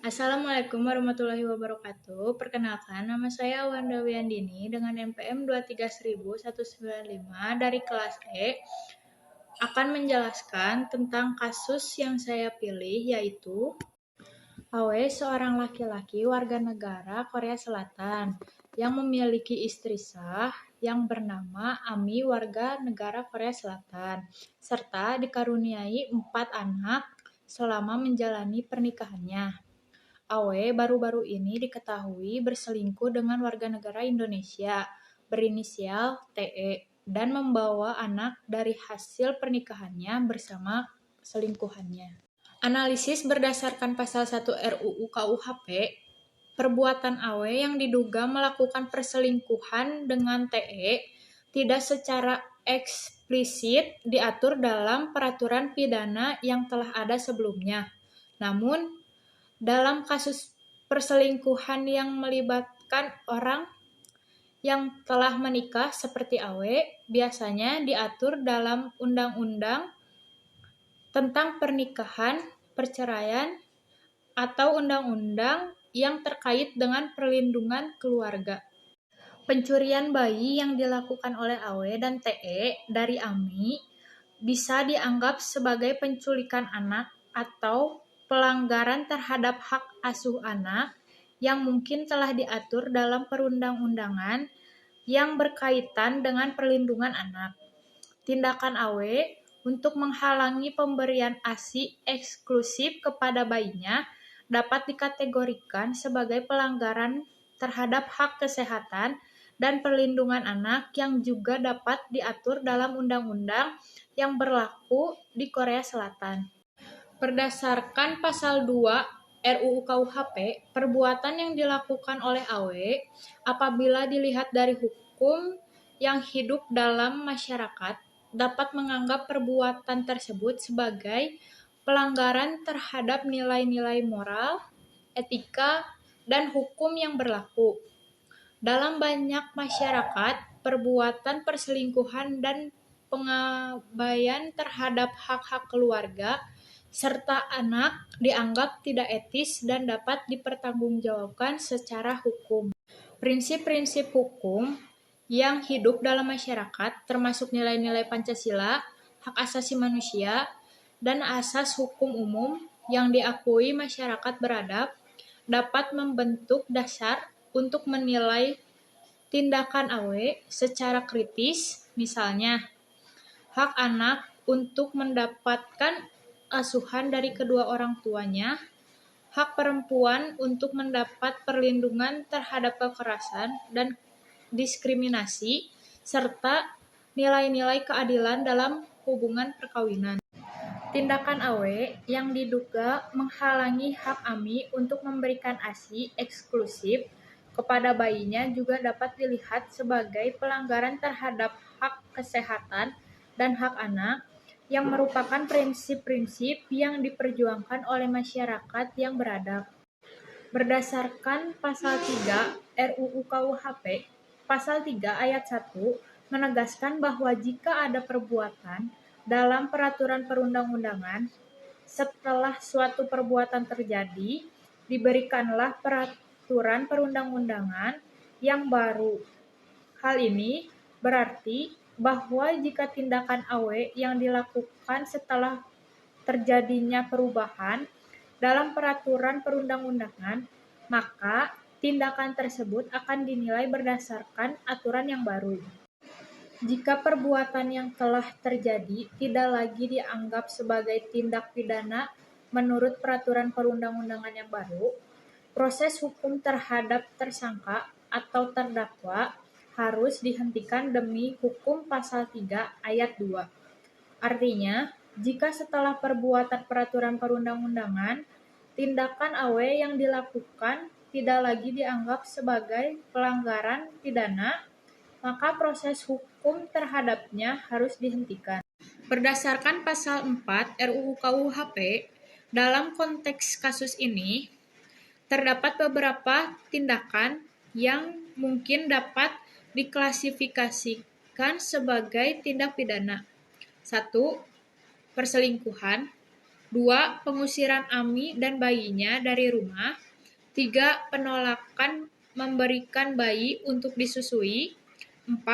Assalamualaikum warahmatullahi wabarakatuh. Perkenalkan, nama saya Wanda Wiyandini dengan NPM 23195 dari kelas E akan menjelaskan tentang kasus yang saya pilih, yaitu Awe, seorang laki-laki warga negara Korea Selatan yang memiliki istri sah yang bernama Ami, warga negara Korea Selatan, serta dikaruniai 4 anak selama menjalani pernikahannya. Awe baru-baru ini diketahui berselingkuh dengan warga negara Indonesia berinisial TE dan membawa anak dari hasil pernikahannya bersama selingkuhannya. Analisis berdasarkan pasal 1 RUU KUHP, perbuatan Awe yang diduga melakukan perselingkuhan dengan TE tidak secara eksplisit diatur dalam peraturan pidana yang telah ada sebelumnya. Namun, dalam kasus perselingkuhan yang melibatkan orang yang telah menikah seperti Awe, biasanya diatur dalam undang-undang tentang pernikahan, perceraian, atau undang-undang yang terkait dengan perlindungan keluarga. Pencurian bayi yang dilakukan oleh Awe dan TE dari Ami bisa dianggap sebagai penculikan anak atau pelanggaran terhadap hak asuh anak yang mungkin telah diatur dalam perundang-undangan yang berkaitan dengan perlindungan anak. Tindakan Awe untuk menghalangi pemberian ASI eksklusif kepada bayinya dapat dikategorikan sebagai pelanggaran terhadap hak kesehatan dan perlindungan anak yang juga dapat diatur dalam undang-undang yang berlaku di Korea Selatan. Berdasarkan pasal 2 RUU KUHP, perbuatan yang dilakukan oleh Awe apabila dilihat dari hukum yang hidup dalam masyarakat dapat menganggap perbuatan tersebut sebagai pelanggaran terhadap nilai-nilai moral, etika, dan hukum yang berlaku. Dalam banyak masyarakat, perbuatan perselingkuhan dan pengabaian terhadap hak-hak keluarga serta anak dianggap tidak etis dan dapat dipertanggungjawabkan secara hukum. Prinsip-prinsip hukum yang hidup dalam masyarakat, termasuk nilai-nilai Pancasila, hak asasi manusia, dan asas hukum umum yang diakui masyarakat beradab, dapat membentuk dasar untuk menilai tindakan Awe secara kritis, misalnya hak anak untuk mendapatkan asuhan dari kedua orang tuanya, hak perempuan untuk mendapat perlindungan terhadap kekerasan dan diskriminasi, serta nilai-nilai keadilan dalam hubungan perkawinan. Tindakan Awe yang diduga menghalangi hak Ami untuk memberikan ASI eksklusif kepada bayinya juga dapat dilihat sebagai pelanggaran terhadap hak kesehatan dan hak anak yang merupakan prinsip-prinsip yang diperjuangkan oleh masyarakat yang beradab. Berdasarkan pasal 3 RUU KUHP, pasal 3 ayat 1 menegaskan bahwa jika ada perbuatan dalam peraturan perundang-undangan setelah suatu perbuatan terjadi, diberikanlah peraturan perundang-undangan yang baru. Hal ini berarti bahwa jika tindakan Awe yang dilakukan setelah terjadinya perubahan dalam peraturan perundang-undangan, maka tindakan tersebut akan dinilai berdasarkan aturan yang baru. Jika perbuatan yang telah terjadi tidak lagi dianggap sebagai tindak pidana menurut peraturan perundang-undangan yang baru, proses hukum terhadap tersangka atau terdakwa harus dihentikan demi hukum pasal 3 ayat 2. Artinya, jika setelah perbuatan peraturan perundang-undangan, tindakan Awe yang dilakukan tidak lagi dianggap sebagai pelanggaran pidana, maka proses hukum terhadapnya harus dihentikan. Berdasarkan pasal 4 RUU KUHP, dalam konteks kasus ini, terdapat beberapa tindakan yang mungkin dapat diklasifikasikan sebagai tindak pidana. 1. Perselingkuhan. 2. Pengusiran Ami dan bayinya dari rumah. 3. Penolakan memberikan bayi untuk disusui. 4.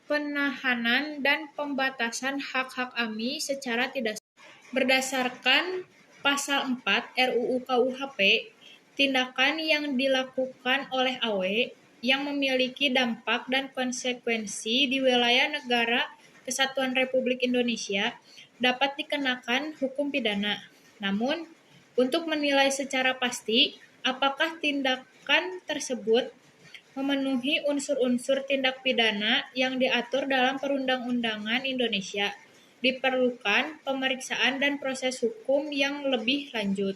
Penahanan dan pembatasan hak-hak Ami secara tidak sah. Berdasarkan Pasal 4 RUU KUHP, tindakan yang dilakukan oleh AW yang memiliki dampak dan konsekuensi di wilayah negara Kesatuan Republik Indonesia dapat dikenakan hukum pidana. Namun, untuk menilai secara pasti apakah tindakan tersebut memenuhi unsur-unsur tindak pidana yang diatur dalam perundang-undangan Indonesia, diperlukan pemeriksaan dan proses hukum yang lebih lanjut.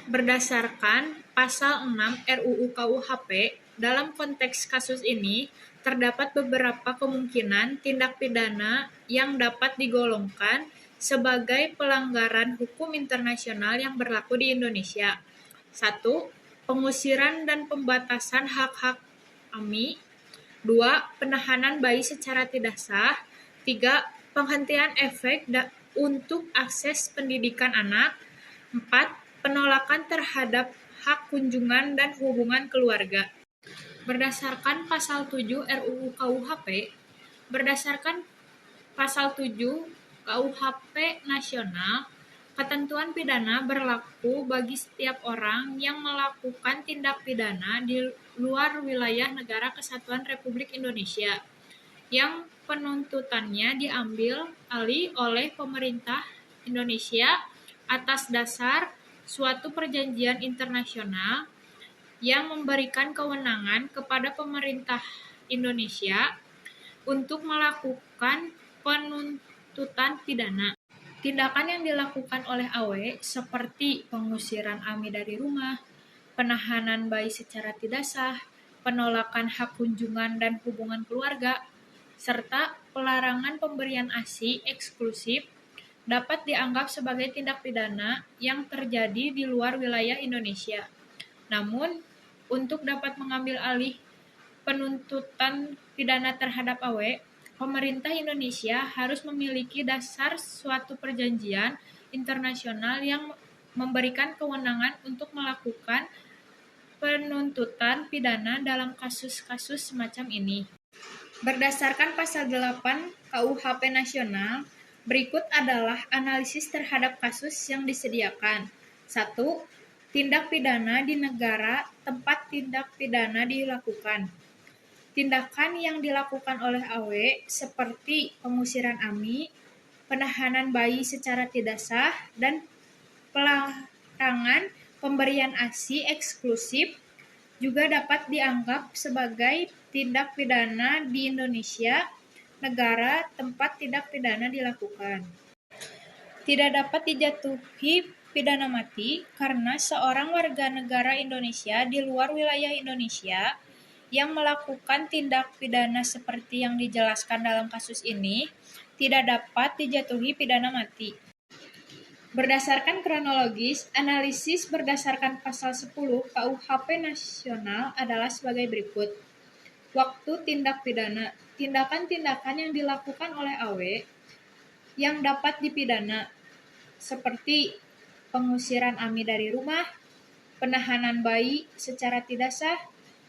Berdasarkan Pasal 6 RUU KUHP, dalam konteks kasus ini, terdapat beberapa kemungkinan tindak pidana yang dapat digolongkan sebagai pelanggaran hukum internasional yang berlaku di Indonesia. 1. Pengusiran dan pembatasan hak-hak Ami. 2. Penahanan bayi secara tidak sah. 3. Penghentian efek untuk akses pendidikan anak. 4. Penolakan terhadap hak kunjungan dan hubungan keluarga. Berdasarkan Pasal 7 RUU KUHP, berdasarkan Pasal 7 KUHP Nasional, ketentuan pidana berlaku bagi setiap orang yang melakukan tindak pidana di luar wilayah negara Kesatuan Republik Indonesia, yang penuntutannya diambil alih oleh pemerintah Indonesia atas dasar suatu perjanjian internasional yang memberikan kewenangan kepada pemerintah Indonesia untuk melakukan penuntutan pidana. Tindakan yang dilakukan oleh AW seperti pengusiran Ami dari rumah, penahanan bayi secara tidak sah, penolakan hak kunjungan dan hubungan keluarga, serta pelarangan pemberian ASI eksklusif dapat dianggap sebagai tindak pidana yang terjadi di luar wilayah Indonesia. Namun, untuk dapat mengambil alih penuntutan pidana terhadap AW, pemerintah Indonesia harus memiliki dasar suatu perjanjian internasional yang memberikan kewenangan untuk melakukan penuntutan pidana dalam kasus-kasus semacam ini. Berdasarkan Pasal 8 KUHP Nasional, berikut adalah analisis terhadap kasus yang disediakan. 1. Tindak pidana di negara tempat tindak pidana dilakukan. Tindakan yang dilakukan oleh AW seperti pengusiran Ami, penahanan bayi secara tidak sah, dan pelarangan pemberian ASI eksklusif juga dapat dianggap sebagai tindak pidana di Indonesia, negara tempat tindak pidana dilakukan. Tidak dapat dijatuhi pidana mati karena seorang warga negara Indonesia di luar wilayah Indonesia yang melakukan tindak pidana seperti yang dijelaskan dalam kasus ini tidak dapat dijatuhi pidana mati. Berdasarkan kronologis, analisis berdasarkan Pasal 10 KUHP Nasional adalah sebagai berikut. Waktu tindak pidana. Tindakan-tindakan yang dilakukan oleh AW yang dapat dipidana, seperti pengusiran Ami dari rumah, penahanan bayi secara tidak sah,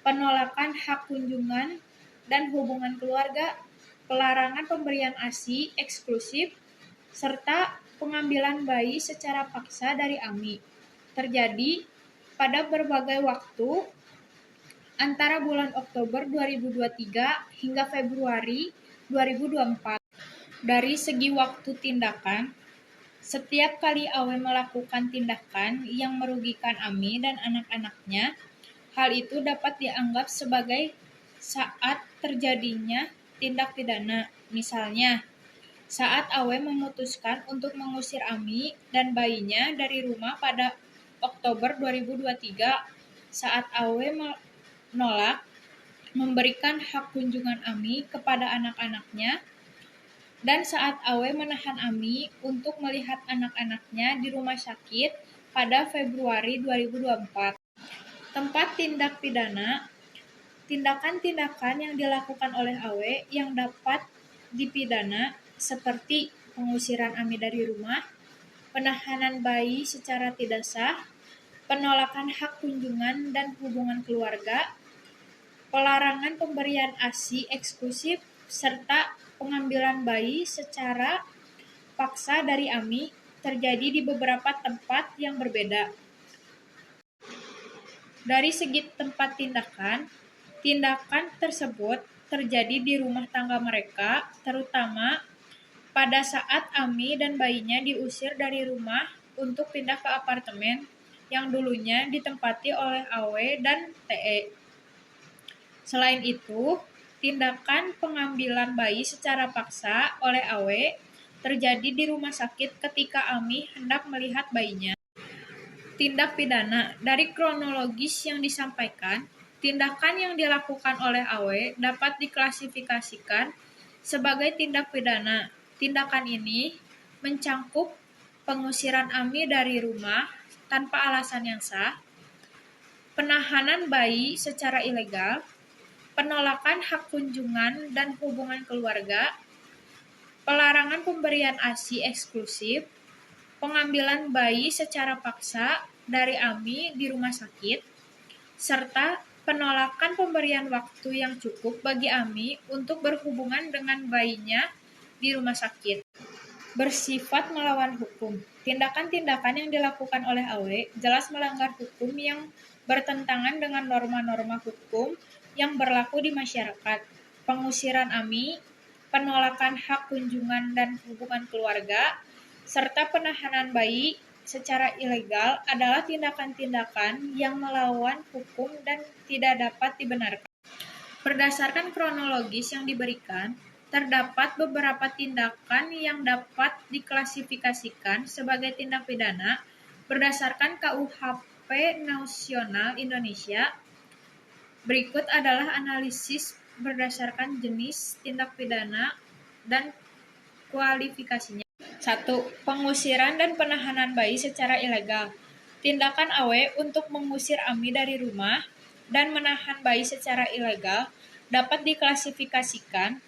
penolakan hak kunjungan dan hubungan keluarga, pelarangan pemberian ASI eksklusif, serta pengambilan bayi secara paksa dari Ami, terjadi pada berbagai waktu antara bulan Oktober 2023 hingga Februari 2024. Dari segi waktu tindakan, setiap kali AW melakukan tindakan yang merugikan Ami dan anak-anaknya, hal itu dapat dianggap sebagai saat terjadinya tindak pidana. Misalnya, saat AW memutuskan untuk mengusir Ami dan bayinya dari rumah pada Oktober 2023, saat AW menolak memberikan hak kunjungan Ami kepada anak-anaknya, dan saat AW menahan Ami untuk melihat anak-anaknya di rumah sakit pada Februari 2024. Tempat tindak pidana. Tindakan-tindakan yang dilakukan oleh AW yang dapat dipidana seperti pengusiran Ami dari rumah, penahanan bayi secara tidak sah, penolakan hak kunjungan dan hubungan keluarga, pelarangan pemberian ASI eksklusif, serta pengambilan bayi secara paksa dari AMI terjadi di beberapa tempat yang berbeda. Dari segi tempat tindakan, tindakan tersebut terjadi di rumah tangga mereka, terutama pada saat Ami dan bayinya diusir dari rumah untuk pindah ke apartemen yang dulunya ditempati oleh Awe dan TE. Selain itu, tindakan pengambilan bayi secara paksa oleh Awe terjadi di rumah sakit ketika Ami hendak melihat bayinya. Tindak pidana. Dari kronologis yang disampaikan, tindakan yang dilakukan oleh Awe dapat diklasifikasikan sebagai tindak pidana. Tindakan ini mencangkup pengusiran Ami dari rumah tanpa alasan yang sah, penahanan bayi secara ilegal, penolakan hak kunjungan dan hubungan keluarga, pelarangan pemberian ASI eksklusif, pengambilan bayi secara paksa dari AMI di rumah sakit, serta penolakan pemberian waktu yang cukup bagi AMI untuk berhubungan dengan bayinya di rumah sakit. Bersifat melawan hukum. Tindakan-tindakan yang dilakukan oleh Awe jelas melanggar hukum yang bertentangan dengan norma-norma hukum yang berlaku di masyarakat. Pengusiran AMI, penolakan hak kunjungan dan hubungan keluarga, serta penahanan bayi secara ilegal adalah tindakan-tindakan yang melawan hukum dan tidak dapat dibenarkan. Berdasarkan kronologis yang diberikan, terdapat beberapa tindakan yang dapat diklasifikasikan sebagai tindak pidana berdasarkan KUHP Nasional Indonesia. Berikut adalah analisis berdasarkan jenis tindak pidana dan kualifikasinya. 1. Pengusiran dan penahanan bayi secara ilegal. Tindakan Awe untuk mengusir Ami dari rumah dan menahan bayi secara ilegal dapat diklasifikasikan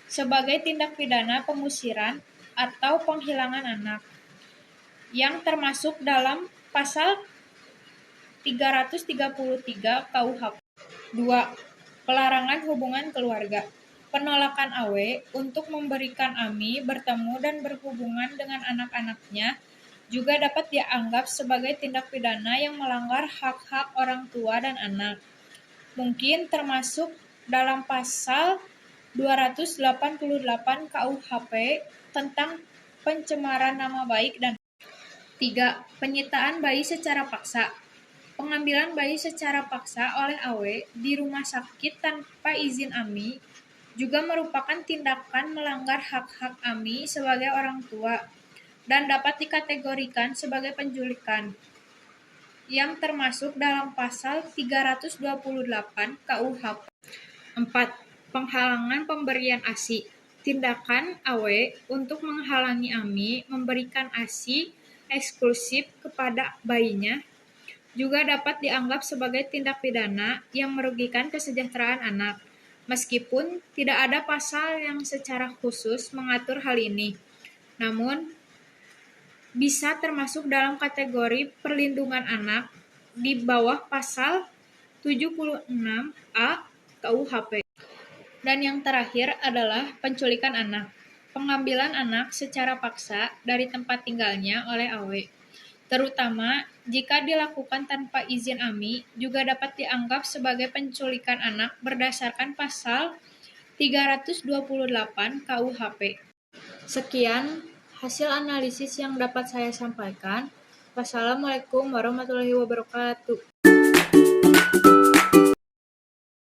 sebagai tindak pidana pengusiran atau penghilangan anak yang termasuk dalam pasal 333 KUHP. 2. Pelarangan hubungan keluarga. Penolakan Awe untuk memberikan Ami bertemu dan berhubungan dengan anak-anaknya juga dapat dianggap sebagai tindak pidana yang melanggar hak-hak orang tua dan anak. Mungkin termasuk dalam pasal 288 KUHP tentang pencemaran nama baik dan 3. Penyitaan bayi secara paksa. Pengambilan bayi secara paksa oleh Awe di rumah sakit tanpa izin Ami juga merupakan tindakan melanggar hak-hak Ami sebagai orang tua dan dapat dikategorikan sebagai penculikan yang termasuk dalam pasal 328 KUHP. 4. Penghalangan pemberian ASI. Tindakan Awe untuk menghalangi Ami memberikan ASI eksklusif kepada bayinya juga dapat dianggap sebagai tindak pidana yang merugikan kesejahteraan anak, meskipun tidak ada pasal yang secara khusus mengatur hal ini. Namun, bisa termasuk dalam kategori perlindungan anak di bawah pasal 76A KUHP. Dan yang terakhir adalah penculikan anak. Pengambilan anak secara paksa dari tempat tinggalnya oleh Awe, terutama jika dilakukan tanpa izin Ami, juga dapat dianggap sebagai penculikan anak berdasarkan pasal 328 KUHP. Sekian hasil analisis yang dapat saya sampaikan. Wassalamualaikum warahmatullahi wabarakatuh.